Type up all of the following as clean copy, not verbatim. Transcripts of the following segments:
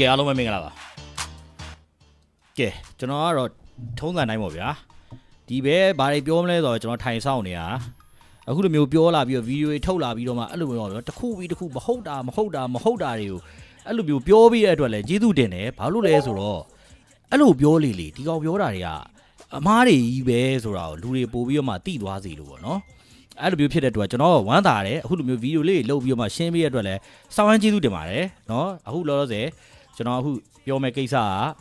ကဲအားလုံးပဲမင်္ဂလာပါကဲကျွန်တော်ကတော့ထုံးစံတိုင်းပေါ့ဗျာဒီပဲဘာတွေပြောမလဲဆိုတော့ကျွန်တော်ထိုင်ဆောင်နေတာအခုလိုမျိုးပြောလာပြီးတော့ဗီဒီယိုတွေထုတ်လာပြီးတော့မှအဲ့လိုမျိုးတော့တစ်ခုပြီးတစ်ခုမဟုတ်တာတွေကိုအဲ့လိုမျိုးပြောပြီးတဲ့အတွက်လည်းကျေးဇူးတင်တယ်ဘာလို့လဲဆိုတော့အဲ့လိုပြောလေဒီကောင်ပြောတာတွေကအမားတွေကြီးပဲဆိုတာကိုလူတွေပို့ပြီးတော့မှတိသွားစီလို့ပေါ့နော်အဲ့လိုမျိုးဖြစ်တဲ့အတွက်ကျွန်တော်ဝမ်းသာတယ်အခုလိုမျိုးဗီဒီယိုလေးလုပ်ပြီးတော့မှရှင်းပေးရတဲ့အတွက်လည်းစောင်းဝမ်းကျေးဇူးတင်ပါတယ်နော်အခုလောလောဆယ်ကျွန်တော်အခုပြောမယ့်ကိစ္စက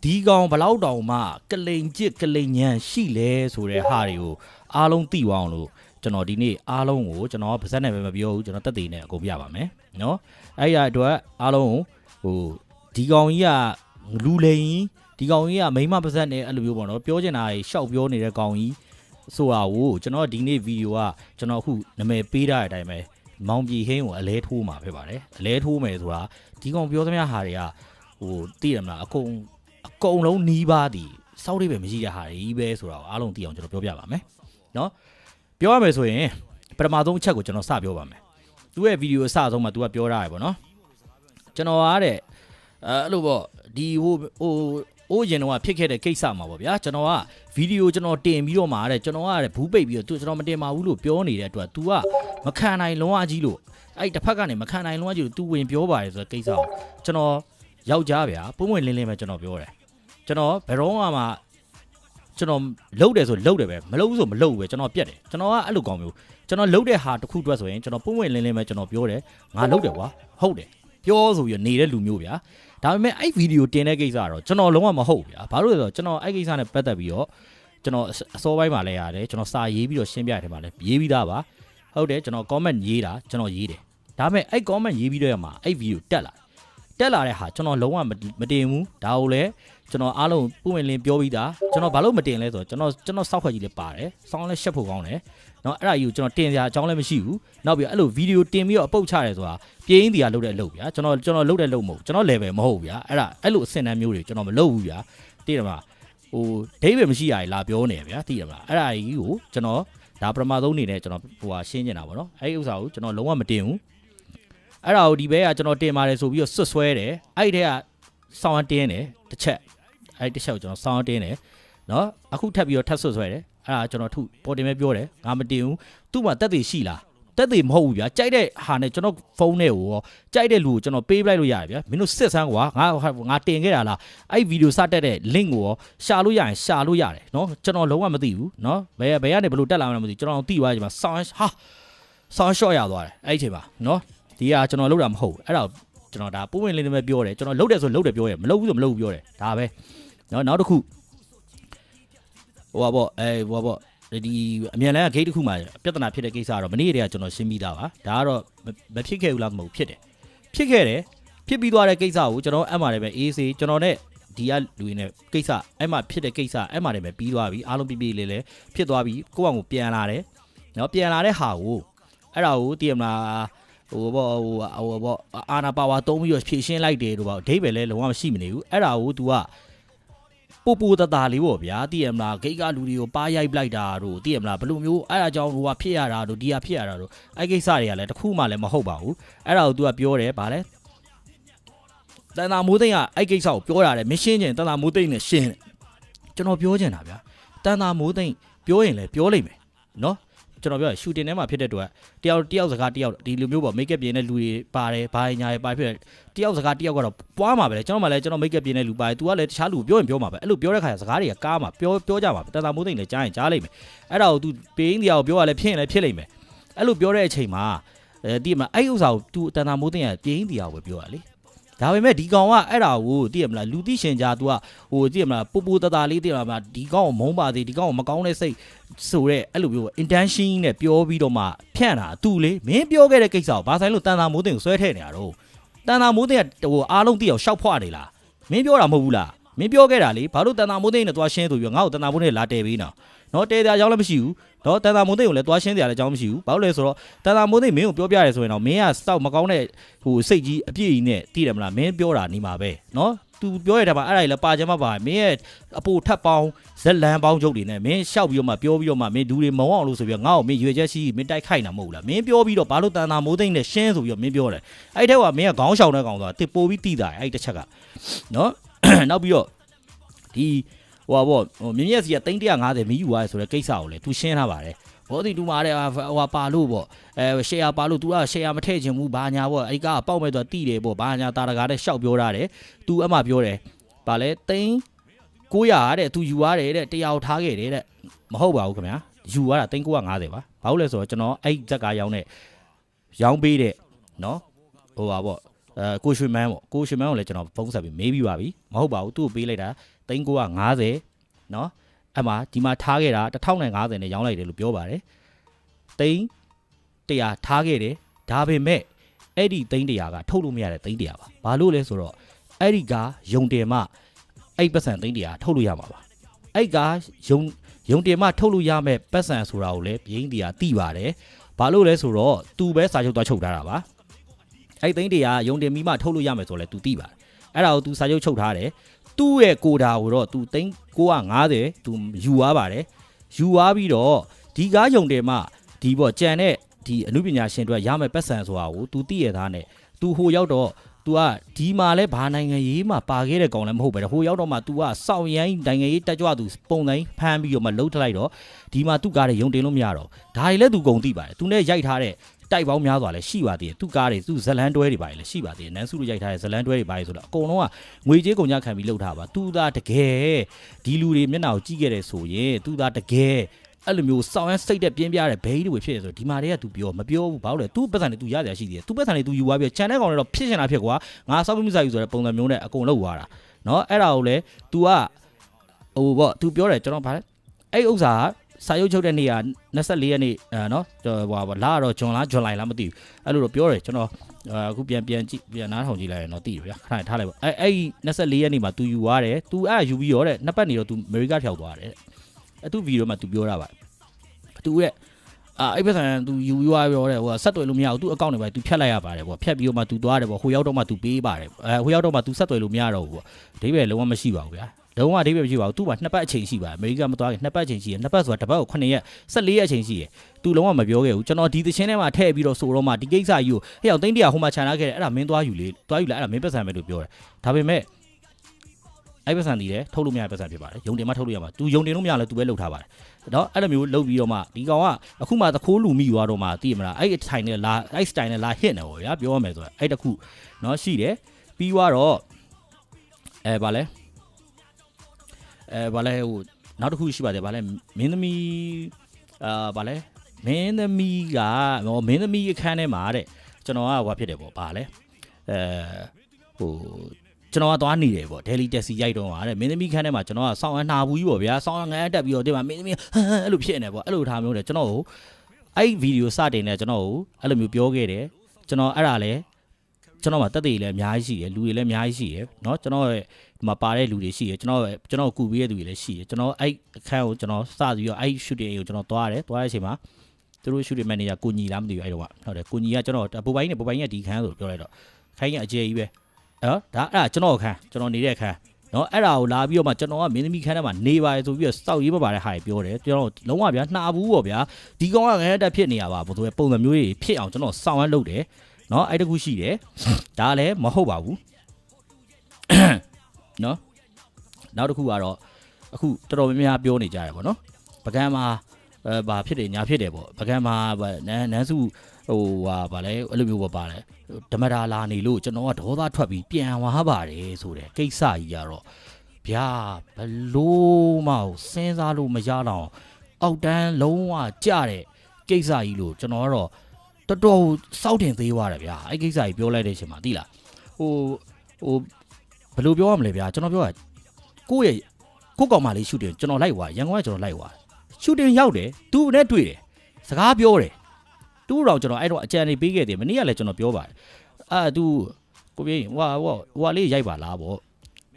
ဒီကောင်ဘလောက်တောင်မှကလိန်ကျစ်ကလိန်ညံရှိလဲဆိုတဲ့ဟာတွေကိုအားလုံးသိသွားအောင်လို့ကျွန်တော်ဒီနေ့အားလုံးကိုကျွန်တော်ပါဇက်နဲ့ပဲမပြောဘူးကျွန်တော်တက်သေးနဲ့အကုန်ပြပါမယ်နော်အဲ့ရအတွက်အားလုံးဟိုဒီကောင်ကြီးကလူလိန်ဒီကောင်ကြီးကမိမပါဇက်နဲ့အဲ့လိုမျိုးပေါ့နော်ပြောချင်တာတွေရှောက်ပြောနေတဲ့ကောင်ကြီးဆိုတာကိုကျွန်တော်ဒီနေ့ဗီဒီယိုကကျွန်တော်အခုနာမည်ပေးထားတဲ့အတိုင်းပဲမောင်ပြည်ဟင်းကိုအလဲထိုးမှာဖြစ်ပါတယ်အလဲထိုးမယ်ဆိုတာဒီကောင်ပြောသမျှဟာတွေကဟိုသိရမလားအကုန်လုံးနီးပါးသည်စောက်လေးပဲမရှိတဲ့ဟာတွေကြီးပဲဆိုတာကိုအားလုံးသိအောင်ကျွန်တော်ပြောပြပါမယ်နော်ပြောရမယ်ဆိုရင်ပထမဆုံးအချက်ကိုကျွန်တော်စပြောပါမယ်သူ့ရဲ့ဗီဒီယိုအစဆုံးမှာ तू ကပြောထားတယ်ပေါ့နော်ကျွန်တော်အားတဲ့အဲ့လိုပေါ့ဒီဟိုရင်တော့ဖြစ်ခဲ့တဲ့ကိစ္စမှာပေါ့ဗျာကျွန်တော်ကဗီဒီယိုကျွန်တော်တင်ပြီးတော့မှာတဲ့ကျွန်တော်ကဘူးပိတ်ပြီးတော့ကျွန်တော်မတင်ပါဘူးလို့ပြောနေတဲ့အတွက် तू ကမခံနိုင်လုံးဝကြီးလို့အဲ့တစ်ဖက်ကနေမခံနိုင်လုံးဝကြီးလို့ तू ဝင်ပြောပါတယ်ဆိုတဲ့ကိစ္စကိုကျွန်တော်ယောက်ျားဗျာပုံမှန်လင်းလင်းပဲကျွန်တော်ပြောတယ်ကျွန်တော်ဘယ်တော့မှကျွန်တော်လှုပ်တယ်ဆိုလှုပ်တယ်ပဲမလှုပ်ဘူးဆိုမလှုပ်ဘူးပဲကျွန်တော်ပြက်တယ်ကျွန်တော်ကအဲ့လိုကောင်းမျိုးကျွန်တော်လှုပ်တဲ့ဟာတစ်ခုတွက်ဆိုရင်ကျွန်တော်ပုံမှန်လင်းလင်းပဲကျွန်တော်ပြောတယ်ငါလှုပ်တယ်ကွာဟုတ်တယ်ပြောဆိုပြီးနေတဲ့လူမျိုးဗျာဒါပေမဲ့အဲ့ဗီဒီယိုတင်တဲ့ကိစ္စကတော့ကျွန်တော်လုံးဝမဟုတ်ဗျာဘာလို့လဲဆိုတော့ကျွန်တော်အဲ့ကိစ္စနဲ့ပတ်သက်ပြီးတော့ကျွန်တော်အစောပိုင်းမှာလည်းရတယ်ကျွန်တော်စာရေးပြီးတော့ရှင်းပြတယ်မှာလည်းရေးပြီးသားပါဟုတ်တယ်ကျွန်တော် comment ရေးတာကျွန်တော်ရေးတယ်ဒါပေမဲ့အဲ့ comment ရေးပြီးတော့မှအဲ့ဗီဒီယိုတက်လာတဲ့ဟာကျွန်တော်လုံးဝမတင်ဘူးဒါကိုလည်းကျွန်တော်အားလုံးပုံဝင်လင်းပြောပြီးသားကျွန်တော်ဘာလို့မတင်လဲဆိုတော့ကျွန်တော်စောက်ခွက်ကြီးလည်းပါတယ်စောင်းလည်းရှက်ဖို့ကောင်းတယ်နော်အဲ့ဒါကြီးကိုကျွန်တော်တင်စရာအကြောင်းလည်းမရှိဘူးနောက်ပြီးအဲ့လိုဗီဒီယိုတင်ပြီးတော့အပုတ်ချတယ်ဆိုတာပြင်းတီးရလုပ်တဲ့အလုပ်ဗျာကျွန်တော်လုပ်တဲ့လုပ်မဟုတ်ကျွန်တော် level မဟုတ်ဗျာအဲ့လိုအဆင့်တန်းမျိုးတွေကျွန်တော်မလုပ်ဘူးဗျာသိတယ်မလားဟိုဒိဗယ်မရှိရည်လာပြောနေဗျာသိတယ်မလားအဲ့ဒါကြီးကိုကျွန်တော်ဒါပထမဆုံးအနေနဲ့ကျွန်တော်ဟိုဟာရှင်းနေတာပေါ့နော်အဲ့ဒီဥစ္စာကိုကျွန်တော်လုံးဝမတင်ဘူးအဲ့ဒါကိုဒီဘဲကကျွန်တော်တင်ပါတယ်ဆိုပြီးတော့ဆွတ်ဆွဲတယ်အဲ့ဒီတည်းကဆောင်းတင်းတယ်တစ်ချက်အဲ့တစ်ချက်ကိုကျွန်တော်ဆောင်းတင်းတယ်နော်အခုထပ်ပြီးတော့ထပ်ဆွတ်ဆွဲတယ်အဲ့ဒါကျွန်တော်ထုပေါ်တင်ပဲပြောတယ်ငါမတင်ဘူးသူ့မှာတက်သေးရှိလားတက်သေးမဟုတ်ဘူးဗျာကြိုက်တဲ့ဟာနဲ့ကျွန်တော်ဖုန်းနဲ့ကိုရောကြိုက်တဲ့လူကိုကျွန်တော်ပေးပလိုက်လို့ရတယ်ဗျာမင်းတို့စစ်ဆန်းကွာငါတင်ခဲ့တာလားအဲ့ဗီဒီယိုစတက်တဲ့ link ကိုရောရှာလို့ရရင်ရှာလို့ရတယ်နော်ကျွန်တော်လုံးဝမသိဘူးနော်ဘယ်ကနေဘလို့တက်လာမှန်းမသိကျွန်တော်သိသွားကြမှာဆောင်းshort ရသွားတယ်အဲ့ဒီအချိန်မှာနော်ဒီကကျွန်တော်လုပ်တာမဟုတ်ဘူးအဲ့ဒါကျွန်တော်ဒါပုံဝင်လေးတွေပဲပြောတယ်ကျွန်တော်လုပ်တယ်ဆိုလုပ်တယ်ပြောတယ်မလုပ်ဘူးဆိုမလုပ်ဘူးပြောတယ်ဒါပဲနော်နောက်တစ်ခုဟိုပါပေါ့ဒီအမြန်လန်းကဂိတ်တစ်ခုမှာပြဿနာဖြစ်တဲ့ကိစ္စကတော့မနေ့တည်းကကျွန်တော်ရှင်းပြီးသားပါဒါကတော့မဖြစ်ခဲ့ဘူးလားမဟုတ်ဖြစ်တယ်ဖြစ်ခဲ့တယ်ဖြစ်ပြီးသွားတဲ့ကိစ္စကိုကျွန်တော်အမှန်တည်းပဲအေးစေးကျွန်တော်နဲ့ဒီကလူတွေနဲ့ကိစ္စအဲ့မှာဖြစ်တဲ့ကိစ္စအဲ့မှာတည်းပဲပြီးသွားပြီအားလုံးပြလေးဖြစ်သွားပြီကိုယ့်အောင်ကိုပြန်လာတယ်နော်ပြန်လာတဲ့ဟာကိုအဲ့ဒါကိုတည်မလားဟိုပေါ့အာနာပါဝါသုံးပြီးတော့ဖြည့်ရှင်းလိုက်တယ်တို့ပေါ့အဓိပ္ပာယ်လဲလုံးဝမရှိမနေဘူးအဲ့ဒါကို तू ကပူတတာလေးပေါ့ဗျာသိရမလားဂိတ်ကလူတွေကိုပါရိုက်ပလိုက်တာတို့သိရမလားဘလို့မျိုးအဲ့ဒါကြောင့်ဟိုကဖြစ်ရတာတို့ဒီဟာဖြစ်ရတာတို့အဲ့ကိစ္စတွေကလည်းတခုမှလည်းမဟုတ်ပါဘူးအဲ့ဒါကို तू ကပြောတယ်ဗာလဲတန်တာမိုးသိန်းကအဲ့ကိစ္စကိုပြောရတယ်မရှင်းချင်တန်တာမိုးသိန်းနဲ့ရှင်းကျွန်တော်ပြောချင်တာဗျာတန်တာမိုးသိန်းပြောရင်လည်းပြောလိုက်မယ်နော်ကျွန်တော်ပြောရှူတင်ထဲမှာဖြစ်တဲ့အတွက်တယောက်စကားတယောက်ဒီလိုမျိုးပေါ့မိတ်ကပ်ပြင်းတဲ့လူတွေပါတယ်ဘာညာတွေပါဖြစ်တယောက်စကားတယောက်ကတော့ပွားမှာပဲလေကျွန်တော်မှလည်းကျွန်တော်မိတ်ကပ်ပြင်းတဲ့လူပါတယ် तू ကလည်းတခြားလူပြောရင်ပြောမှာပဲအဲ့လိုပြောတဲ့ခါစကားတွေကကားမှာပြောကြမှာတန်တာမိုးသိမ့်လည်းကြားရင်ကြားလိမ့်မယ်အဲ့ဒါကို तू ပေးင်းတရားကိုပြောရလဲဖြစ်ရင်လည်းဖြစ်လိမ့်မယ်အဲ့လိုပြောတဲ့အချိန်မှာဒီမှာအဲ့ဥစ္စာကို तू တန်တာမိုးသိမ့်ကပြင်းတရားကိုပဲပြောရလေဒါပေမဲ့ဒီကောင်ကအဲ့ဒါကိုသိရမလားလူသိရှင်ကြား तू ကဟိုသိရမလားပူတတာလေးသိရမလားဒီကောင်ကိုမုန်းပါသေးဒီကောင်ကိုမကောင်းတဲ့စိတ်ဆိုတဲ့အဲ့လိုမျိုး intention နဲ့ပြောပြီးတော့မှဖြန့်တာသူလေမင်းပြောခဲ့တဲ့ကိစ္စကိုဘာဆိုင်လို့တန်တာမိုးသိန်းကိုဆွဲထည့်နေတာတော့တန်တာမိုးသိန်းကဟိုအားလုံးသိအောင်ရှောက်ဖွားနေလားမင်းပြောတာမဟုတ်ဘူးလားမင်းပြောခဲ့တာလေဘာလို့တန်တာမိုးသိန်းနဲ့သွားရှင်းဆိုပြီးငါ့ကိုတန်တာမိုးသိန်းလာတဲပေးနော်နော်တဲတဲ့အကြောင်းလည်းမရှိဘူးနော်တန်တာမိုးသိန်းကိုလည်းသွားရှင်းစရာလည်းအကြောင်းမရှိဘူးဘာလို့လဲဆိုတော့တန်တာမိုးသိန်းမင်းကိုပြောပြရဲဆိုရင်တော့မင်းကစောက်မကောင်းတဲ့ဟိုစိတ်ကြီးအပြည့်ကြီးနဲ့သိတယ်မလားမင်းပြောတာနေမှာပဲနော် तू ပြောရတာပါအဲ့ဒါလည်းပါချင်မှပါမင်းရဲ့အပိုထပ်ပေါင်းဇက်လန်ပေါင်းချုပ်တွေနဲ့မင်းရှောက်ပြီးတော့မှပြောပြီးတော့မှမင်းဒူတွေမဝအောင်လို့ဆိုပြီးငါ့ကိုမင်းရွေချက်ရှိမင်းတိုက်ခိုက်တာမဟုတ်လားမင်းပြောပြီးတော့ဘာလို့တန်တာမိုးသိမ့်နဲ့ရှင်းဆိုပြီးတော့မင်းပြောတယ်အဲ့တဲ့ကမင်းကခေါင်းရှောင်တဲ့ကောင်ဆိုတာတစ်ပိုးပြီးတိတာအဲ့တစ်ချက်ကနော်နောက်ပြီးတော့ဒီဟိုပေါ့မြင်းမြက်စီက350မီးယူသွားတယ်ဆိုတဲ့ကိစ္စကိုလည်း तू ရှင်းထားပါတယ်ဘောဒီတူမာတဲ့ဟိုပါလို့ပေါ့ရှယ်ယာပါလို့ तू ကရှယ်ယာမထည့်ချင်ဘူးဘာညာပေါ့အဲ့ကပေါက်မဲ့တော့တိတယ်ပေါ့ဘာညာတာတကားတဲ့ရှောက်ပြောထားတယ် तू အမှပြောတယ်ဗာလဲ900တဲ့ तू ယူရတယ်တဲ့100ထားခဲ့တယ်တဲ့မဟုတ်ပါဘူးခင်ဗျာယူရတာ950ပါဘာလို့လဲဆိုတော့ကျွန်တော်အဲ့ဇက်ကားရောင်းပေးတဲ့နော်ဟိုပါပေါ့ကိုရွှေမန်းပေါ့ကိုရွှေမန်းကိုလည်းကျွန်တော်ဖုန်းဆက်ပြီးမေးပြီးပါပြီမဟုတ်ပါဘူးသူ့ကိုပေးလိုက်တာ950နော်အဲ့မှာဒီမှာထားခဲ့တာ1050နဲ့ရောင်းလိုက်တယ်လို့ပြောပါတယ်100ထားခဲ့တယ်ဒါပေမဲ့အဲ့ဒီ100ကထုတ်လို့မရတဲ့100ပါဘာလို့လဲဆိုတော့အဲ့ဒီကယုံတယ်မှအဲ့ပတ်စံ100ထုတ်လို့ရမှာပါအဲ့ကယုံတယ်မှထုတ်လို့ရမဲ့ပတ်စံဆိုတာကိုလည်းပြင်းတရားသိပါတယ်ဘာလို့လဲဆိုတော့သူပဲစာချုပ်သွားချုပ်ထားတာပါအဲ့100ယုံတယ်မိမှထုတ်လို့ရမယ်ဆိုလဲ तू သိပါတယ်အဲ့ဒါကို तू စာချုပ်ချုပ်ထားတယ်သူ့ရဲ့ကိုတာကိုတော့ तू 950 तू ယူသွားပါတယ်ယူသွားပြီးတော့ဒီကားယုံတယ်မှဒီပေါ့ကြံတဲ့ဒီအမှုပညာရှင်တွေရမယ်ပတ်စံဆိုတာကို तू သိရသားနဲ့ तू ဟိုရောက်တော့ तू ကဒီမှာလဲဘာနိုင်ငံရေးမှာပါခဲ့တဲ့ကောင်လည်းမဟုတ်ပဲဟိုရောက်တော့မှ तू ကစောင့်ရိုင်းနိုင်ငံရေးတက်ကြွသူပုံတိုင်းဖမ်းပြီးတော့မှလှုပ်ထလိုက်တော့ဒီမှာ तू ကားတွေယုံတင်လို့မရတော့ဒါတွေလည်း तू ကုန်သိပါတယ် तू နဲ့ရိုက်ထားတဲ့တိုက်ပေါင်းများစွာလည်းရှိပါသေးတယ်သူကားတွေသူဇလန်တွဲတွေပါလေရှိပါသေးတယ်နန်းစုလိုရိုက်ထားတဲ့ဇလန်တွဲတွေပါလေဆိုတော့အကုန်လုံးကငွေကြေးကုန်ကြခံပြီးလှုပ်ထားပါသူသာတကယ်ဒီလူတွေမျက်နှာကိုကြည့်ခဲ့တယ်ဆိုရင်သူသာတကယ်အဲ့လိုမျိုးစောင်းရမ်းစိတ်တဲ့ပြင်းပြတဲ့ဘိန်းတွေဖြစ်ရဆိုဒီမာတွေက तू ပြောမပြောဘူးဘာလို့လဲ तू ပတ်စံတွေ तू ရကြရှိသေးတယ် तू ပတ်စံတွေ तू ယူသွားပြီးချန်တဲ့ကောင်တွေတော့ဖြစ်ချင်တာဖြစ်ကွာငါစောက်မှုစာယူဆိုတဲ့ပုံစံမျိုးနဲ့အကုန်လောက်သွားတာเนาะအဲ့ဒါကိုလေ तू ကဟိုပေါ့ तू ပြောတယ်ကျွန်တော်ဗါအဲ့ဥစ္စာစာရုပ်ချုပ်တဲ့နေ့က24ရက်နေ့နော်ဟိုလာတော့ဂျွန်လိုက်လားမသိဘူးအဲ့လိုတော့ပြောတယ်ကျွန်တော်အခုပြန်ကြည့်ပြန်နားထောင်ကြည့်လိုက်ရင်တော့သိတယ်ဗျာခဏထားလိုက်ပါအဲ့24ရက်နေ့မှာ तू ယူသွားတယ် तू အဲ့ယူပြီးတော့တဲ့နှစ်ပတ်နေတော့ तू အမေရိကဖြောက်သွားတယ်အဲ့သူဗီဒီယိုမှာ तू ပြောတာပါ तू ရဲ့အဲ့ပတ်စံ तू ယူသွားပြီးတော့တဲ့ဟိုဆက်သွယ်လို့မရဘူး तू အကောင့်တွေပါ तू ဖြတ်လိုက်ရပါတယ်ပေါ့ဖြတ်ပြီးတော့မှ तू သွားတယ်ပေါ့ဟိုရောက်တော့မှ तू ပေးပါတယ်ဟိုရောက်တော့မှ तू ဆက်သွယ်လို့မရတော့ဘူးပေါ့အဓိပ္ပာယ်လုံးဝမရှိပါဘူးဗျာလုံးဝအဓိပ္ပာယ်မရှိပါဘူးသူ့မှာနှစ်ပတ်အချိန်ရှိပါတယ်အမေရိကမသွားခင်နှစ်ပတ်အချိန်ရှိတယ်နှစ်ပတ်ဆိုတာတစ်ပတ်ကို9ရက်14ရက်အချိန်ရှိတယ်သူလုံးဝမပြောခဲ့ဘူးကျွန်တော်ဒီသချင်းထဲမှာထည့်ပြီးတော့ဆိုတော့မှဒီကိစ္စကြီးကိုဟဲ့အောင်300ဟိုမှာခြံထားခဲ့တယ်အဲ့ဒါမင်းသွားယူလေသွားယူလိုက်အဲ့ဒါမင်းပတ်စံပဲလို့ပြောတယ်ဒါပေမဲ့အဲ့ပတ်စံတည်တယ်ထုတ်လို့မရပတ်စံဖြစ်ပါတယ်ယုံတင်မှထုတ်လို့ရမှာသူယုံတင်လို့မရလဲသူပဲလှုပ်ထားပါတယ်နော်အဲ့လိုမျိုးလှုပ်ပြီးတော့မှဒီကောင်ကအခုမှသခိုးလူမိသွားတော့မှသိရမလားအဲ့အထိုင်နဲ့လာအဲ့စတိုင်နဲ့လာဟစ်နေပေါ့ဗျာပြောရမယ်ဆိုတော့အဲ့တခုနော်ရှိတယ်ပြီးသွားတော့ဗာလဲဗာလဲဟိုနောက်တစ်ခုရှိပါတယ်ဗာလဲမင်းသမီးဗာလဲမင်းသမီးကမင်းသမီးအခန်းထဲမှာတဲ့ကျွန်တော်ကဟိုဖြစ်တယ်ပေါ့ဗာလဲဟိုကျွန်တော်ကသွားနေတယ်ပေါ့ Daily Taxi ရိုက်တော့ဟာတဲ့မင်းသမီးခန်းထဲမှာကျွန်တော်ကစောင်းအနှာဘူးကြီးပေါ့ဗျာစောင်းငန်းတက်ပြီးတော့ဒီမှာမင်းသမီးအဲ့လိုဖြစ်နေပေါ့အဲ့လိုထားမျိုးတယ်ကျွန်တော်ကိုအဲ့ဗီဒီယိုစတင်နေကျွန်တော်ကိုအဲ့လိုမျိုးပြောခဲ့တယ်ကျွန်တော်အဲ့ဒါလဲကျွန်တော်မှာတက်သေးလည်းအများကြီးရှိတယ်လူတွေလည်းအများကြီးရှိတယ်เนาะကျွန်တော်ရဲ့မှာပါတဲ့လူတွေရှိတယ်ကျွန်တော်ကူပေးတဲ့လူတွေလည်းရှိတယ်ကျွန်တော်အဲ့အခန်းကိုကျွန်တော်စပြီးတော့အဲ့ shooting ကိုကျွန်တော်သွားတဲ့အချိန်မှာသူတို့ shooting manager ကိုညီလားမသိဘူးအဲ့တော့ဟုတ်တယ်ကိုညီကကျွန်တော်ပူပိုင်းကဒီခန်းဆိုပြောလိုက်တော့ခိုင်းကအကျယ်ကြီးပဲဒါအဲ့ဒါကျွန်တော်အခန်းကျွန်တော်နေတဲ့အခန်းเนาะအဲ့ဒါကိုလာပြီးတော့မှကျွန်တော်ကမင်းသမီးခန်းထဲမှာနေပါတယ်ဆိုပြီးတော့စောက်ရေးပါတဲ့ဟာတွေပြောတယ်ကျွန်တော်လုံးဝဗျာနှာဘူးပေါ့ဗျာဒီကောင်ကငရဲတက်ဖြစ်နေရပါဘယ်လိုပဲပုံစံမျိုးကြီးဖြစ်အောင်ကျွန်တော်စောင့်ရလုပ်တယ်နော်အဲ့တခုရှိတယ်ဒါလည်းမဟုတ်ပါဘူးနော်နောက်တစ်ခုကတော့အခုတော်တော်များများပြောနေကြတယ်ပေါ့နော်ပကံမှာဘာဖြစ်တယ်ညာဖြစ်တယ်ပေါ့ပကံမှာနန်းစုဟိုဘာလဲအဲ့လိုမျိုးပေါ့ပါလဲဓမ္မတာလာနေလို့ကျွန်တော်ကဒေါသထွက်ပြီးပြန်သွားပါတယ်ဆိုတဲ့ကိစ္စကြီးကတော့ဗျာဘလို့မှစဉ်းစားလို့မရတော့အောက်တန်းလုံးဝကြတဲ့ကိစ္စကြီးလို့ကျွန်တော်ကတော့တော်တော်စောက်တင်သေးသွားတယ်ဗျာအဲ့ကိစ္စကြီးပြောလိုက်တဲ့အချိန်မှာသိလားဟိုဘယ်လိုပြောရမလဲဗျာကျွန်တော်ပြောတာကိုကောင်မလေးရှူတင်ကျွန်တော်လိုက်သွားရန်ကုန်ကကျွန်တော်လိုက်သွားရှူတင်ရောက်တယ်သူနဲ့တွေ့တယ်စကားပြောတယ်သူ့တော့ကျွန်တော်အဲ့တော့အကြံနေပေးခဲ့တယ်မနေ့ကလည်းကျွန်တော်ပြောပါတယ်သူကိုပြေဟိုလေးရိုက်ပါလားပေါ့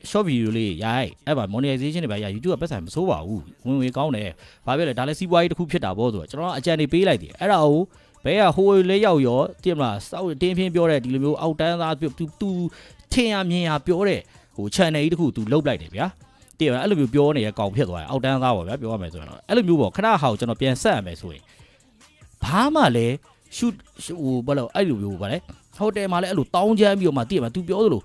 short video လေးရိုက်အဲ့ပါ monetization တွေပါရ YouTube ကပတ်စံမစိုးပါဘူးဝင်ဝေကောင်းတယ်ဘာပြောလဲဒါလည်းစီးပွားရေးတစ်ခုဖြစ်တာပေါ့ဆိုတော့ကျွန်တော်အကြံနေပေးလိုက်တယ်အဲ့ဒါကိုဘဲကဟိုလဲရောက်ရောတည်မလားစောက်တင်းပြင်းပြောတဲ့ဒီလိုမျိုးအောက်တန်းသားသူထင်ရမြင်ရပြောတဲ့ ဟို channel ကြီးတစ်ခု तू လုတ်လိုက်တယ်ဗျာတည်ရအဲ့လိုမျိုးပြောနေရကောင်ဖြစ်သွားတယ်အောက်တန်းသားပေါ့ဗျာပြောရမယ်ဆိုရင်တော့အဲ့လိုမျိုးပေါ့ခဏဟောက်ကျွန်တော်ပြန်ဆက်ရမယ်ဆိုရင်ဘာမှလည်း shoot ဟိုဘာလို့အဲ့လိုမျိုးပါလဲဟိုတယ်မှာလည်းအဲ့လိုတောင်းချမ်းပြီးတော့မှတည်ရမှာ तू ပြောသလို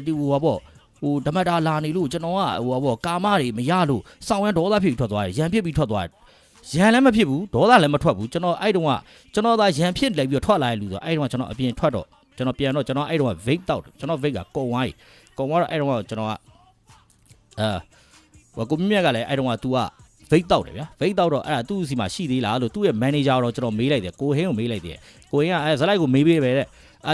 ဒီဟိုပါပေါ့ဟိုဓမ္မတာလာနေလို့ကျွန်တော်ကဟိုပါပေါ့ကာမတွေမရလို့စောင်းရန်ဒေါသဖြစ်ပြီးထွက်သွားတယ်ရန်ဖြစ်ပြီးထွက်သွားတယ်ရန်လည်းမဖြစ်ဘူးဒေါသလည်းမထွက်ဘူးကျွန်တော်အဲ့တုန်းကကျွန်တော်သာရန်ဖြစ်လိုက်ပြီးတော့ထွက်လာရလူဆိုအဲ့တုန်းကကျွန်တော်အပြင်ထွက်တော့ကျွန်တော်ပြန်တော့ကျွန်တော်အဲ့တုန်းက vape တောက်တယ်ကျွန်တော် vape ကကုံသွားပြီကုံသွားတော့အဲ့တုန်းကကျွန်တော်ကဟိုကိုမြတ်ကလည်းအဲ့တုန်းက तू က vape တောက်တယ်ဗျာ vape တောက်တော့အဲ့ဒါသူ့စီမှာရှိသေးလားလို့သူ့ရဲ့ manager တော့ကျွန်တော်မေးလိုက်တယ်ကိုဟင်းကိုမေးလိုက်တယ်ကိုဟင်းကအဲ့ဇလိုက်ကိုမေးပေးပဲတဲ့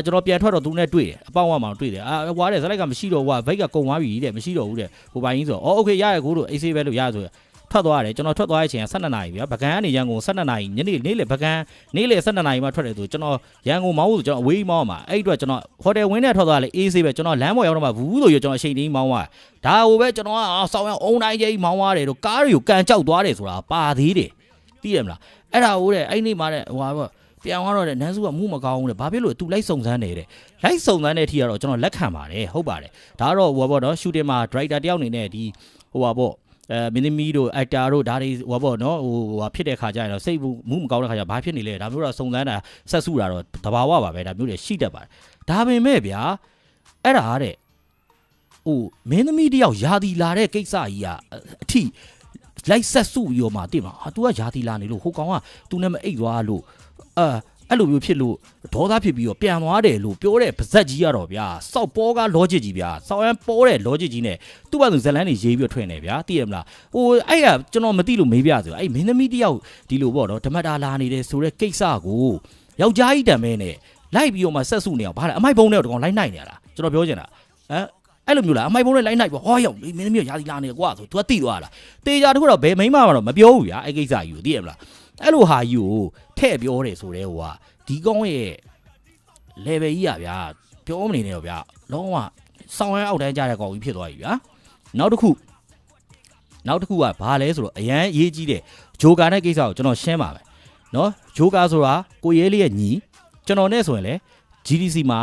ကျွန်တော်ပြန်ထွက်တော့သူနဲ့တွေ့တယ်အပေါင်းဝမှာတွေ့တယ်ဟွာတဲ့ဇလိုက် ကမရှိတော့ဟွာ vape ကကုံသွားပြီတဲ့မရှိတော့ဘူးတဲ့ဟိုပိုင်းကြီးဆိုโอเคရရကိုတို့အေးဆေးပဲလို့ရဆိုထွက်သွားတယ်ကျွန်တော်ထွက်သွားတဲ့အချိန်က12နာရီဗျာပကန်းကနေရန်ကုန်12နာရီညနေလေပကန်းနေ့လေ12နာရီမှထွက်တယ်ဆိုကျွန်တော်ရန်ကုန်မောင်းလို့ကျွန်တော်အဝေးမောင်းမှာအဲ့အတွက်ကျွန်တော်ဟိုတယ်ဝင်းနဲ့ထွက်သွားလေအေးဆေးပဲကျွန်တော်လမ်းပေါ်ရောက်တော့မှဘူးဆိုရကျွန်တော်အချိန်တင်းမောင်းသွားဒါဟိုပဲကျွန်တော်ကဆောင်းရအုံတိုင်းကြီးမောင်းသွားတယ်တို့ကားတွေကိုကန်ကြောက်သွားတယ်ဆိုတာပါသေးတယ်သိရမလားအဲ့ဒါဟိုတဲ့အဲ့နေ့မှတဲ့ဟိုဟာပေါ့ပြန်သွားတော့တဲ့နန်းစုကမှုမကောင်းဘူးတဲ့ဘာဖြစ်လို့ तू လိုက်စုံစမ်းနေတဲ့လိုက်စုံစမ်းတဲ့အထိကတော့ကျွန်တော်လက်ခံပါတယ်ဟုတ်ပါတယ်ဒါတော့ဟိုပေါ့နော် shooting မှာ director တယောက်အနေနဲ့ဒီဟိုပါပေါ့မင်းသမီးတို့ actor တို့ဒါတွေဟိုပေါ့နော်ဟိုဖြစ်တဲ့ခါကျရင်တော့စိတ်မှုမကောင်းတဲ့ခါကျဘာဖြစ်နေလဲဒါမျိုးတော့စုံစမ်းတာဆက်စုတာတော့တဘာဝပါပဲဒါမျိုးတွေရှိတတ်ပါတယ်ဒါပေမဲ့ဗျာအဲ့ဒါတဲ့ဟိုမင်းသမီးတယောက်ယာတီလာတဲ့ကိစ္စကြီးကအထိလိုက်ဆက်စုပြီးတော့မှတိမှာဟာ तू ကယာတီလာနေလို့ဟိုကောင်က तू နဲ့မအိတ်သွားလို့အဲ့လိုမျိုးဖြစ်လို့ဒေါသဖြစ်ပြီးတော့ပြန်သွားတယ်လို့ပြောတဲ့ပါဇက်ကြီးကတော့ဗျာစောက်ပေါ်က logic ကြီးဗျာစောက်ရန်ပေါ်တဲ့ logic ကြီးနဲ့သူ့ဘာသူဇလန်းတွေရေးပြီးထွင်နေဗျာသိရမလားဟိုအဲ့ကကျွန်တော်မသိလို့မေးပြဆိုအဲ့မင်းသမီးတယောက်ဒီလိုပေါ့နော်ဓမ္မတာလာနေတယ်ဆိုတဲ့ကိစ္စကိုယောက်ျားကြီးတံမဲနဲ့လိုက်ပြီးတော့မှဆက်စုနေအောင်ဘာလဲအမိုက်ဘုံနဲ့တော့ကောင်လိုက်နိုင်နေရလားကျွန်တော်ပြောချင်တာအဲ့လိုမျိုးလားအမိုက်ဘုံနဲ့လိုက်နိုင်ပေါ့ဟောရောက်မင်းသမီးကယာတီလာနေကွာဆို तू ကတိသွားလားတေချာတခုတော့ဘယ်မိန်းမမှတော့မပြောဘူးဗျာအဲ့ကိစ္စကြီးကိုသိရမလားအဲ့လိုဟာကြီးကိုထဲ့ပြောတယ်ဆိုတဲ့ဟိုကဒီကောင်းရဲ့ level ကြီးอ่ะဗျာပြောမနေနဲ့တော့ဗျာလုံးဝစောင်းရအောက်တန်းကြတဲ့ကောင်ကြီးဖြစ်သွားပြီဗျာနောက်တစ်ခုကဘာလဲဆိုတော့အရန်ရေးကြီးတဲ့ဂျိုကာနဲ့ကိစ္စကိုကျွန်တော်ရှင်းပါမယ်နော်ဂျိုကာဆိုတာကိုရဲလေးရဲ့ညီကျွန်တော်နဲ့ဆိုရင်လေ GDC မှာ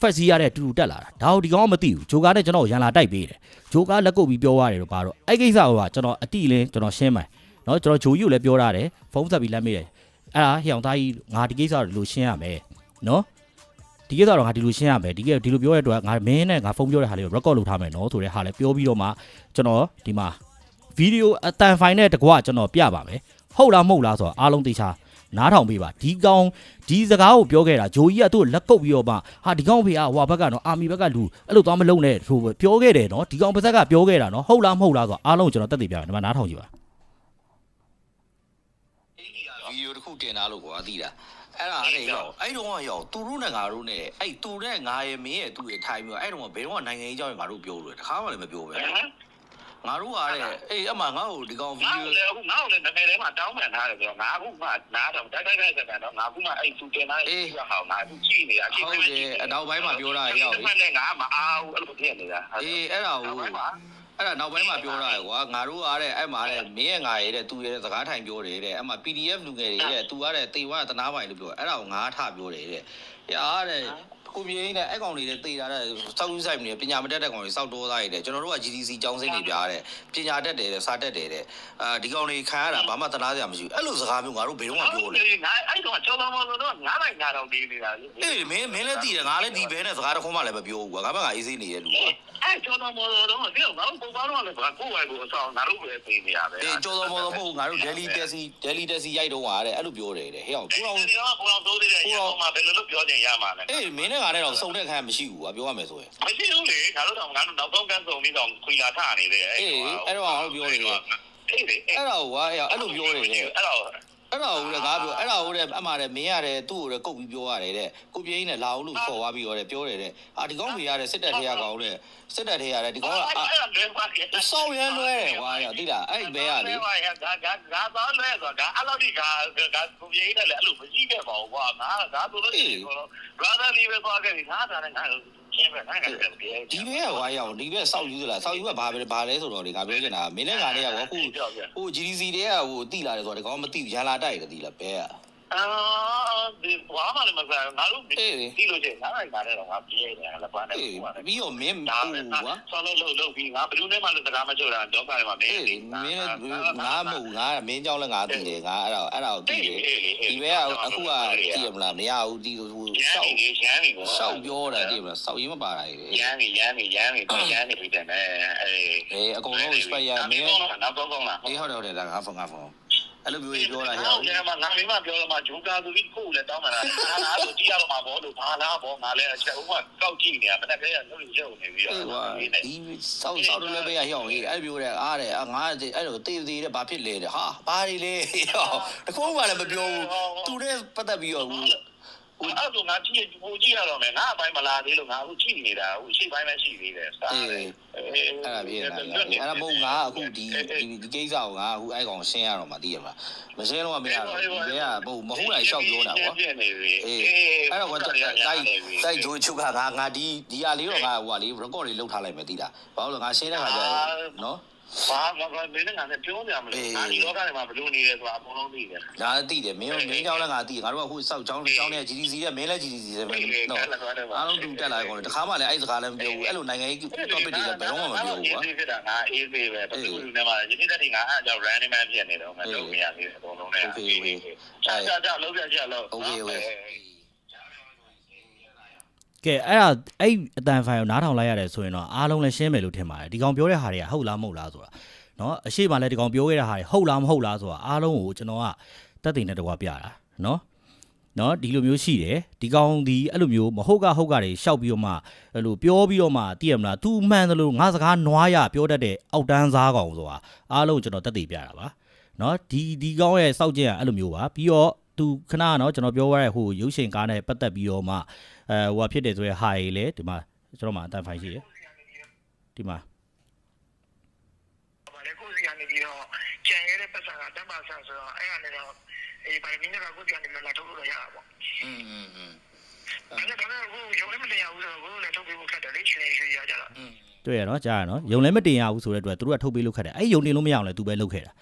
first year ရတဲ့တူတူတက်လာတာဒါကိုဒီကောင်ကမသိဘူးဂျိုကာနဲ့ကျွန်တော်ရန်လာတိုက်ပေးတယ်ဂျိုကာလက်ကုပ်ပြီးပြောရတယ်တော့ပါတော့အဲ့ကိစ္စကကျွန်တော်အတိလင်းကျွန်တော်ရှင်းမယ်နော်ကျွန်တော်ဂျိုကြီးကိုလည်းပြောရတယ်ဖုန်းဆက်ပြီးလက်မေးတယ်အဲ့ဒါဟိအောင်သားကြီးငါဒီကိစ္စကိုလို့ရှင်းရမယ်နော်ဒီကိစ္စတော့ငါဒီလိုရှင်းရမယ်ဒီလိုပြောရတဲ့အတွက်ငါမင်းနဲ့ငါဖုန်းပြောတဲ့ဟာလေးကို record လုပ်ထားမယ်နော်ဆိုတဲ့ဟာလည်းပြောပြီးတော့မှကျွန်တော်ဒီမှာဗီဒီယိုအတန်ဖိုင်နဲ့တကွကျွန်တော်ပြပါမယ်ဟုတ်လားမဟုတ်လားဆိုတော့အားလုံးသိချာနားထောင်ပေးပါဒီကောင်ဒီစကားကိုပြောခဲ့တာဂျိုကြီးကသူ့လက်ကုပ်ပြီးတော့မှဟာဒီကောင်ဖေကဟိုဘက်ကနော်အာမီဘက်ကလူအဲ့လိုသွားမလုံနဲ့ဆိုပြောခဲ့တယ်နော်ဒီကောင်ပါဇက်ကပြောခဲ့တာနော်ဟုတ်လားမဟုတ်လားဆိုတော့အားလုံးကျွန်တော်တက်တည်ပြမယ်ဒီမှာနားထောင်ကြည့်ပါဗီဒီယိုတစ်ခုတင်လာလို့ကွာသိတာအဲ့ဒါအဲ့တော့အဲ့တော့ရောက်သူတို့နဲ့ငါတို့နဲ့အဲ့သူနဲ့ငါရဲ့မင်းရဲ့သူ့ရဲ့ထိုင်ပြီးတော့အဲ့တော့ဘယ်တော့နိုင်ငံရေးကြောင်းငါတို့ပြောလို့တခါမှလည်းမပြောပဲငါတို့ကတဲ့အေးအမှငါ့ကိုဒီကောင်ဗီဒီယိုအခုငါ့ကိုလည်းနာမည်ထဲမှာတောင်းပန်ထားတယ်ဆိုတော့ငါအခုမှနားတော့တိုက်တော့ငါအခုမှအဲ့သူတင်လာတဲ့ဟောင်းငါအခုကြည့်နေတာကြည့်နေတယ်အနောက်ပိုင်းမှာပြောတာရောက်မှလည်းငါမအားဘူးအဲ့လိုဖြစ်နေတာအေးအဲ့ဒါဟိုအဲ့ဒါနောက်ပိုင်းမှာပြောတာကွာငါတို့အားတဲ့အဲ့မှာတဲ့မင်းရဲ့ငါရဲ့တဲ့သူရဲ့စကားထိုင်ပြောတယ်တဲ့အဲ့မှာ PDF လူငယ်တွေတဲ့သူကတဲ့တေဝါတနာပိုင်လို့ပြောအဲ့ဒါကိုငါထပြောတယ်တဲ့ရာတဲ့ကိုမြေကြီးနဲ့အဲ့ကောင်တွေတေးတာတဲ့စောက်ယူဆိုင်နေပညာမတတ်တဲ့ကောင်တွေစောက်တော်သားတွေတဲ့ကျွန်တော်တို့က GDC ကျောင်းစိတ်တွေပြားတဲ့ပညာတတ်တယ်တဲ့စာတတ်တယ်တဲ့ဒီကောင်တွေခံရတာဘာမှတနာစရာမရှိဘူးအဲ့လိုစကားမျိုးငါတို့ဘယ်တော့မှပြောလဲငါအဲ့တော့ကျောင်းသားမော်တော့ငါးလိုက်ညာတော့ပြီးနေတာအေးမင်းလည်းသိတယ်ငါလည်းဒီဘဲနဲ့စကားတစ်ခွန်းမှလည်းမပြောဘူးကွာငါဘက်ကအေးစေးနေရဲ့လူကွာအဲ့ကျော်တော်မော်တော်တော့ဒီငါတို့ပုံပါတော့လည်းဘာကိုယ်ဝိုင်ကိုအဆောင်ငါတို့ပဲပြင်နေရပဲအေးကျော်တော်မော်တော်မဟုတ်ငါတို့ Delhi taxi ရိုက်တော့ဟာတဲ့အဲ့လိုပြောတယ်တဲ့ဟဲ့အောင်ကိုအောင်တိုးသေးတယ်ရအောင်မှာဘယ်လိုလုပ်ပြောချင်ရမှာလဲအေးမင်းနဲ့ငါနဲ့တော့စုံတဲ့ခါမရှိဘူးကွာပြောရမယ်ဆိုရင်မရှိဘူးလေငါတို့တော့နောက်ဆုံးကန်းစုံပြီးတော့ခွေလာထနေတယ်အေးအဲ့တော့ငါတို့ပြောနေတယ်အေးလေအဲ့တော့ကွာအဲ့လိုပြောနေတယ်အဲ့တော့အဲ့ဒါဟုတ်တယ်ငါပြောအဲ့ဒါဟုတ်တယ်အမှားတယ်မင်းရတယ်သူ့ကိုလည်းကုတ်ပြီးပြောရတယ်တဲ့ကိုပြင်းနဲ့လာအောင်လို့ခေါ်သွားပြီးတော့ပြောတယ်တဲ့ဒီကောင်းဖေရတယ်စစ်တပ်ထဲရကောင်တဲ့စစ်တပ်ထဲရတယ်ဒီကောင်းကစောင်းရမ်းလွဲတယ်ကွာသိလားအဲ့ဘဲရလေငါတော့လွဲဆိုတာအဲ့လိုဒီကကိုပြင်းနဲ့လည်းအဲ့လိုမရှိခဲ့ပါဘူးကွာငါဆိုလို့ရှိရင် brother လေးပဲသွားခဲ့ပြီငါဒါနဲ့ငါဒီဘဲကဝါရောက်ဒီဘဲစောက်ယူသလားစောက်ယူကဘာလဲဆိုတော့လေငါပြောချင်တာမင်းနဲ့ငါနဲ့ကဟို GDC တွေကဟိုတိလာတယ်ဆိုတော့ဒီကောင်မသိဘူးရန်လာတိုက်တယ်တိလားဘဲက ဒီဘာမှလည်းမစားငါတို့ဒီလိုချင်ငါလိုက်ပါတယ်တော့ငါပြေးနေတယ်လက်ပန်းနဲ့ပြီးတော့မင်းဒါကွာဆောင်းလို့ပြီးငါဘယ်သူနဲ့မှလည်းစကားမပြောတာတော့ကားထဲမှာမင်းငါမဟုတ်ငါမင်းကြောင်းလည်းငါသိတယ်ငါအဲ့ဒါကိုသိတယ်ဒီဘက်ကအခုကသိရမလားမရဘူးဒီစောက်စောက်ပြောတာသိရမလားစောက်ရင်မပါတာရမ်းနေပြီးတယ်နဲ့အကုန်လုံး respect ရမင်းနောက်ကောင်းလားဟုတ်တယ်ဒါငါဖုန်းအဲ့လိုမျိုးပြောတာရအောင်ငါမပြောတော့မှဂျိုကာသူပြီးကိုလည်းတောင်းမှလားငါဆိုကြည့်ရတော့မှာဘောလို့ဘာလားဘောငါလည်းအချက်ဥပကောက်ကြည့်နေတာမနေ့ကရုပ်ရုပ်နေပြီးတော့ဒီစောက်လည်းပဲရအောင်ကြီးအဲ့ပြောတယ်အားတယ်ငါအဲ့လိုတေးသေးတယ်ဘာဖြစ်လဲတဲ့ဟာဘာတွေလဲတခုမှလည်းမပြောဘူးသူနဲ့ပတ်သက်ပြီးတော့အဲ့လိုငါကြည့်ရတော့မယ်ငါအပိုင်းမလာသေးလို့ငါအခုကြည့်နေတာအခုရှေ့ပိုင်းပဲရှိသေးတယ်စားတယ်အဲ့ဒါပြေးတာအဲ့ဒါမဟုတ်ငါအခုဒီကိစ္စကိုငါအခုအဲ့ကောင်ရှင်းရတော့မှသိရမှာမရှင်းတော့မရတော့ဒီဘက်ကမဟုတ်လိုက်လျှောက်ပြောတာကွာအဲ့တော့ကွာတိုက်ဂျိုးချုပ်ကငါဒီဟာလေးတော့ငါဟိုဟာလေး record လေးလုပ်ထားလိုက်မယ်သိလားဘာလို့လဲငါရှင်းတဲ့ခါကျနော်ဘာမင်းငါနဲ့ပြောကြမလို့ငါဒီလောကထဲမှာဘလို့နေလဲဆိုတာအကုန်လုံးသိတယ်။ဒါသိတယ်မင်းကြောင်းလည်းငါသိငါတို့ကအခုစောက်ချောင်းနဲ့ GDC နဲ့မင်းလည်း GDC နဲ့နော်အားလုံးတူတက်လာကုန်တယ်တခါမှလည်းအဲ့စကားလည်းမပြောဘူးအဲ့လိုနိုင်ငံရေး topic တွေလည်းဘယ်တော့မှမပြောဘူးကွာ။ဖြစ်တာငါအေးသေးပဲဘယ်သူနဲ့မှယနေ့တည်းငါအဲ့ကြောင့် random ဖြစ်နေတော့မလုပ်မရသေးဘူးအကုန်လုံးနဲ့။ Okay ကြာလုံးပြကြလုံး Okay ကဲအဲ့အတန်ဖိုင်ကိုနားထောင်လိုက်ရတယ်ဆိုရင်တော့အားလုံးလည်းရှင်းမယ်လို့ထင်ပါတယ်ဒီကောင်ပြောတဲ့ဟာတွေကဟုတ်လားမဟုတ်လားဆိုတာเนาะအရှိမလည်းဒီကောင်ပြောခဲ့တဲ့ဟာတွေဟုတ်လားမဟုတ်လားဆိုတာအားလုံးကိုကျွန်တော်ကတက်တည်နဲ့တကွာပြတာเนาะဒီလိုမျိုးရှိတယ်ဒီကောင်ဒီအဲ့လိုမျိုးမဟုတ်ကတွေရှောက်ပြီးတော့မှအဲ့လိုပြောပြီးတော့မှသိရမလား तू မှန်တယ်လို့ငါစကားနွားရပြောတတ်တဲ့အောက်တန်းစားကောင်ဆိုတာအားလုံးကျွန်တော်တက်တည်ပြတာပါเนาะဒီကောင်ရဲ့စောက်ကျင်ကအဲ့လိုမျိုးပါပြီးတော့သူခဏနော်ကျွန်တော်ပြောရတဲ့ဟိုရုပ်ရှင်ကားနဲ့ပတ်သက်ပြီးတော့မှဟိုဖြစ်တယ်ဆိုရဲဟာကြီးလေဒီမှာကျွန်တော်မှအတန်ဖိုင်ရှိရဒီမှာဘာလဲကိုစီကနေပြီးတော့ကျန်ရတဲ့ပတ်စံကတမ္ပါဆန်ဆိုတော့အဲ့အနေတော့ဗိုင်မင်းကကိုစီကနေမလာထုတ်လို့ရတာပေါ့အဲ့ဒါကလည်းကိုရုံလည်းမတင်ရဘူးဆိုတော့ကိုလည်းထုတ်ပေးဖို့ခက်တယ်လေရှင်ရွှေရကြတာတွေ့ရနော်ကြားရနော်ရုံလည်းမတင်ရဘူးဆိုတဲ့အတွက်သူတို့ကထုတ်ပေးလို့ခက်တယ်အဲ့ရုံတင်လို့မရအောင်လဲသူပဲလုပ်ခဲ့တာ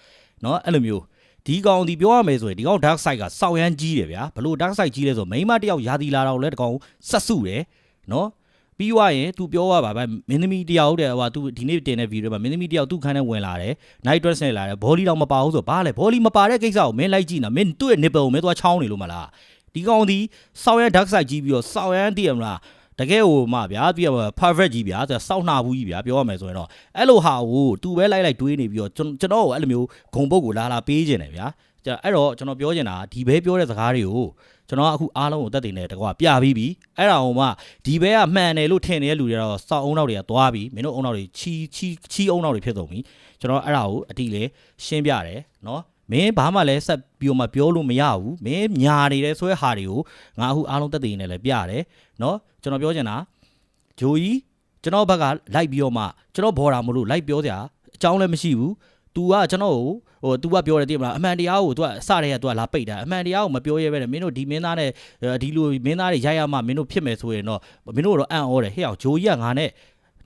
နော်အဲ့လိုမျိုးဒီကောင်ဒီပြောရမယ်ဆိုရင်ဒီကောင် dark side ကစောက်ရမ်းကြီးတယ်ဗျာဘလို့ dark side ကြီးလဲဆိုမိန်းမတယောက်ယာတီလာတော့လဲတကောင်ဆက်စုတယ်နော်ပြီးွားရင် तू ပြောရပါပဲမင်းသမီးတယောက်တဲ့ဟို तू ဒီနေ့တင်တဲ့ဗီဒီယိုမှာမင်းသမီးတယောက်သူ့ခန်းထဲဝင်လာတယ် night dress နဲ့လာတယ်ဘောလီတော့မပါဘူးဆိုဘာလဲဘောလီမပါတဲ့ကိစ္စကိုမင်းလိုက်ကြည့်နော်မင်းသူ့ရဲ့ nipple ကိုမင်းသွားချောင်းနေလို့မလားဒီကောင်ဒီစောက်ရမ်း dark side ကြီးပြီးတော့စောက်ရမ်းတည်ရမလားတကယ်ဟိုမှဗျာပြီးတော့ perfect ကြီးဗျာစောက်နှာဘူးကြီးဗျာပြောရမယ်ဆိုရင်တော့အဲ့လိုဟာကို तू ပဲလိုက်တွေးနေပြီးတော့ကျွန်တော်ကိုအဲ့လိုမျိုးဂုံပုတ်ကိုလာပေးခြင်းတယ်ဗျာအဲ့တော့ကျွန်တော်ပြောချင်တာဒီဘဲပြောတဲ့စကားတွေကိုကျွန်တော်အခုအားလုံးကိုတက်တင်နေတကွာပြပြီးပြီအဲ့ဒါဟိုမှဒီဘဲကမှန်တယ်လို့ထင်နေတဲ့လူတွေတော့စောက်အုံနောက်တွေကသွားပြီးမင်းတို့အုံနောက်တွေချီအုံနောက်တွေဖြစ်ကုန်ပြီကျွန်တော်အဲ့ဒါကိုအတိလေရှင်းပြတယ်နော်မင်းဘာမှလည်းဆက်ပြီးတော့မှပြောလို့မရဘူးမင်းညာနေတယ်ဆိုတဲ့ဟာတွေကိုငါအခုအားလုံးတက်တင်နေလဲပြတယ်နော်ကျွန်တော်ပြောချင်တာဂျိုကြီးကျွန်တော်ဘက်ကလိုက်ပြီးတော့မှကျွန်တော်ဘော်တာမလို့လိုက်ပြောစရာအကြောင်းလည်းမရှိဘူးतू ကကျွန်တော်ကိုဟို तू ကပြောတယ်သိမလားအမှန်တရားကို तू ကစတဲ့က तू ကလာပိတ်တာအမှန်တရားကိုမပြောရဲပဲနဲ့မင်းတို့ဒီမင်းသားနဲ့ဒီလိုမင်းသားတွေရိုက်ရမှမင်းတို့ဖြစ်မယ်ဆိုရင်တော့မင်းတို့တော့အံ့ဩတယ်ဟဲ့အောင်ဂျိုကြီးကငါနဲ့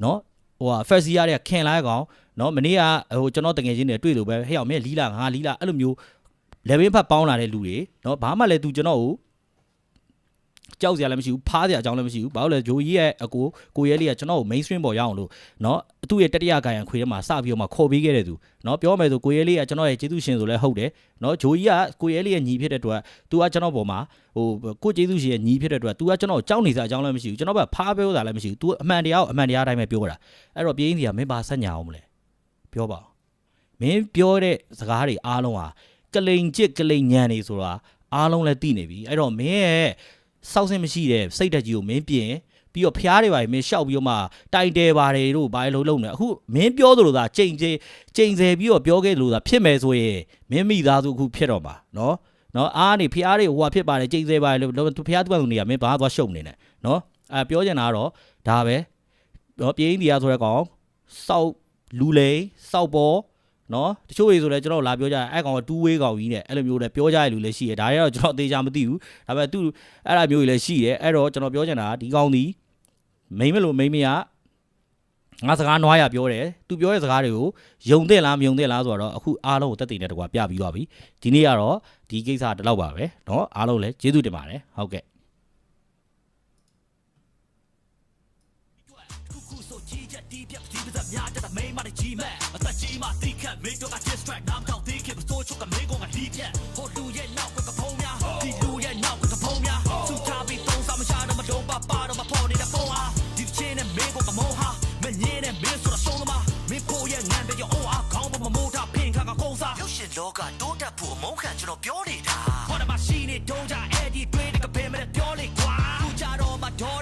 နော်ဟိုဖက်စီရတဲ့ခင်လိုက်ကောင်နော်မနေ့ကဟိုကျွန်တော်တကယ်ချင်းတွေတွေ့လို့ပဲဟဲ့အောင်မင်းလီလာငါလီလာအဲ့လိုမျိုးလေဘင်းဖတ်ပေါင်းလာတဲ့လူတွေနော်ဘာမှလည်း तू ကျွန်တော်ကိုကြောက်စရာလည်းမရှိဘူးဖားစရာအကြောင်းလည်းမရှိဘူးဘာလို့လဲဂျိုကြီးရဲ့အကိုရဲလေးကကျွန်တော်ကို mainstream ပေါ်ရအောင်လို့เนาะသူ့ရဲ့တတိယကာယံခွေထဲမှာစပြီးတော့မှခေါ်ပေးခဲ့တဲ့သူเนาะပြောမယ်ဆိုကိုရဲလေးကကျွန်တော်ရဲ့ကျေးဇူးရှင်ဆိုလဲဟုတ်တယ်เนาะဂျိုကြီးကကိုရဲလေးရဲ့ညီဖြစ်တဲ့အတွက် तू ကကျွန်တော်ပေါ်မှာဟိုကိုကျေးဇူးရှင်ရဲ့ညီဖြစ်တဲ့အတွက် तू ကကျွန်တော်ကိုကြောက်နေစရာအကြောင်းလည်းမရှိဘူးကျွန်တော်ကဖားပြောတာလည်းမရှိဘူး तू အမှန်တရားကိုအမှန်တရားအတိုင်းပဲပြောတာအဲ့တော့ပြင်းစီကမင်းပါဆက်ညာအောင်မလဲပြောပါမင်းပြောတဲ့စကားတွေအားလုံးဟာကလိန်ချစ်ကလိန်ညံနေဆိုတာအားလုံးလည်းသိနေပြီအဲ့တော့မင်းရဲ့စောက်စင်မရှိတဲ့စိတ်ဓာတ်ကြီးကိုမင်းပြင်ပြီးတော့ဖျားတွေပါမင်းရှောက်ပြီးတော့မှတိုင်တယ်ပါတယ်တို့ဘာလို့လုံးနေအခုမင်းပြောသလိုသာချိန်ဆယ်ပြီးတော့ပြောခဲ့လို့သာဖြစ်မယ်ဆိုရင်မင်းမိသားစုအခုဖြစ်တော့မှာနော်အားနေဖျားတွေဟိုဟာဖြစ်ပါတယ်ချိန်ဆယ်ပါတယ်လို့ဖျားသူ့ဘက်ကနေရမင်းဘာသွားရှုံနေတယ်နော်ပြောချင်တာကတော့ဒါပဲနော်ပြင်းဒီရဆိုတဲ့ကောင်စောက်လူလိန်စောက်ပေါ်နော်တချို့တွေဆိုလည်းကျွန်တော်လာပြောကြတယ်အဲ့ကောင်က2 way ကောင်ကြီးနဲ့အဲ့လိုမျိုးလည်းပြောကြရလူလည်းရှိတယ်ဒါတွေတော့ကျွန်တော်အသေးချာမသိဘူးဒါပေမဲ့သူအဲ့လိုမျိုးကြီးလည်းရှိတယ်အဲ့တော့ကျွန်တော်ပြောချင်တာဒီကောင်ဒီမိမလို့မိမက ငါစကားနွားရပြောတယ်သူပြောတဲ့စကားတွေကိုယုံတဲ့လားမယုံတဲ့လားဆိုတော့အခုအားလုံးကိုတက်တည်နေတကွာပြပြီးသွားပြီဒီနေ့ကတော့ဒီကိစ္စတလောက်ပါပဲเนาะအားလုံးလည်းကျေးဇူးတင်ပါတယ်ဟုတ်ကဲ့များတဲ့မိန်းမတွေကြီးမဲ့အသက်ကြီးမှတိခတ်မင်းတို့က distract နားမထောင်သေးခင်မစိုးချုပ်ကမင်းကောင်ကဒီဖြက်ဟိုလူရဲ့နောက်ကကဖုံးများဒီလူရဲ့နောက်ကကဖုံးများသူထားပြီးသုံးစားမရှာတော့မတော့ပါတော့မဖော်နေတဲ့ပုံဟာဒီချင်းနဲ့မင်းကောင်ကမောဟာမငင်းနဲ့မင်းဆိုတော့ဆုံးသမားမင်းဖို့ရဲ့ငန်းတဲ့ရောအိုအားခေါင်းပေါ်မမိုးထားဖင်ခါကကုန်းစားရုပ်ရှင်လောကတိုးတက်ဖို့အမုန်းခံကျွန်တော်ပြောနေတာဟောတယ်မရှိနေတုံးကြအဲ့ဒီတွေးတဲ့ကဖဲမဲ့ပြောလေကွာသူကြတော့မတော်